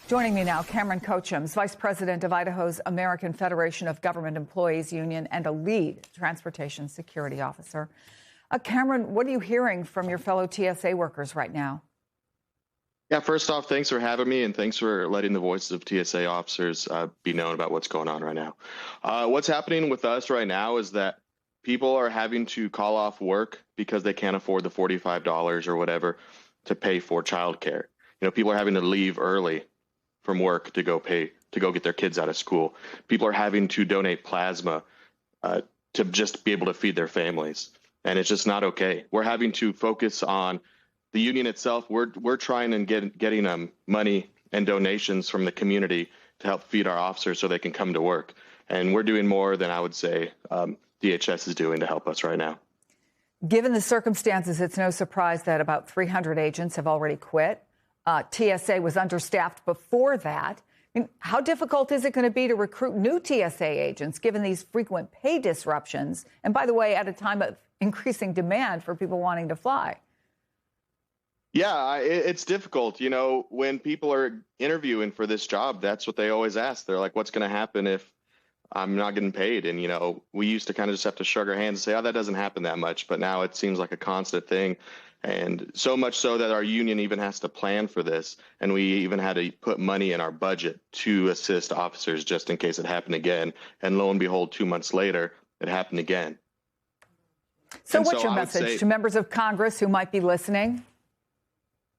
Joining me now, Cameron Cochems, Vice President of Idaho's American Federation of Government Employees Union and a lead transportation security officer. Cameron, what are you hearing from your fellow TSA workers right now? Yeah, first off, thanks for having me, and thanks for letting the voices of TSA officers be known about what's going on right now. What's happening with us right now is that people are having to call off work because they can't afford the $45 or whatever to pay for childcare. You know, people are having to leave early from work to go get their kids out of school. People are having to donate plasma to just be able to feed their families, and it's just not okay. We're having to focus on the union itself. We're trying and getting money and donations from the community to help feed our officers so they can come to work, and we're doing more than I would say DHS is doing to help us right now. Given the circumstances, it's no surprise that about 300 agents have already quit. TSA was understaffed before that. I mean, how difficult is it going to be to recruit new TSA agents given these frequent pay disruptions? And by the way, at a time of increasing demand for people wanting to fly. Yeah, it's difficult. You know, when people are interviewing for this job, that's what they always ask. They're like, what's going to happen if I'm not getting paid? And, you know, we used to kind of just have to shrug our hands and say, oh, that doesn't happen that much. But now it seems like a constant thing. And so much so that our union even has to plan for this. And we even had to put money in our budget to assist officers just in case it happened again. And lo and behold, 2 months later, it happened again. So what's your message to members of Congress who might be listening?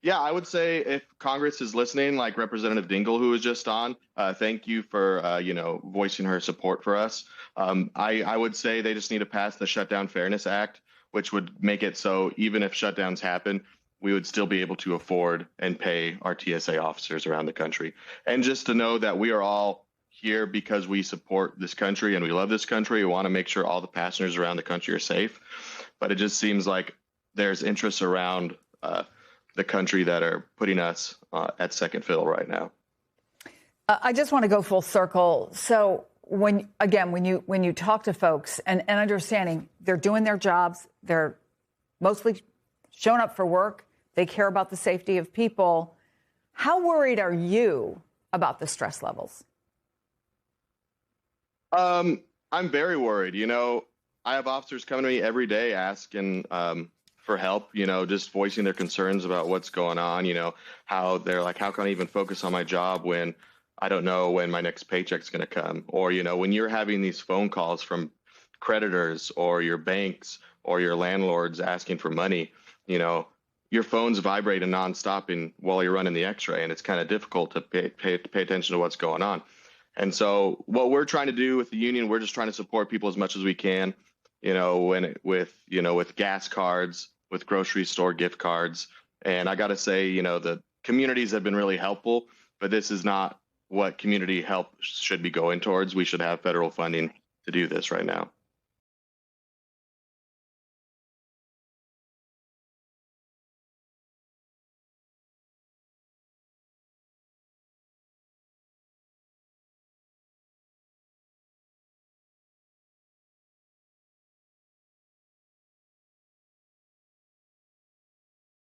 Yeah, I would say if Congress is listening, like Representative Dingell, who was just on, thank you for, voicing her support for us. I would say they just need to pass the Shutdown Fairness Act, which would make it so even if shutdowns happen, we would still be able to afford and pay our TSA officers around the country. And just to know that we are all here because we support this country and we love this country. We want to make sure all the passengers around the country are safe. But it just seems like there's interests around the country that are putting us at second fiddle right now. I just want to go full circle. So when you talk to folks and understanding they're doing their jobs, they're mostly showing up for work, they care about the safety of people. How worried are you about the stress levels? I'm very worried. You know, I have officers coming to me every day asking for help, you know, just voicing their concerns about what's going on, you know, how they're like, how can I even focus on my job when I don't know when my next paycheck's going to come? Or, you know, when you're having these phone calls from creditors or your banks or your landlords asking for money, you know, your phone's vibrating nonstop while you're running the x-ray, and it's kind of difficult to pay attention to what's going on. And so what we're trying to do with the union, we're just trying to support people as much as we can, you know, with gas cards, with grocery store gift cards. And I got to say, you know, the communities have been really helpful, but this is not what community help should be going towards. We should have federal funding to do this right now.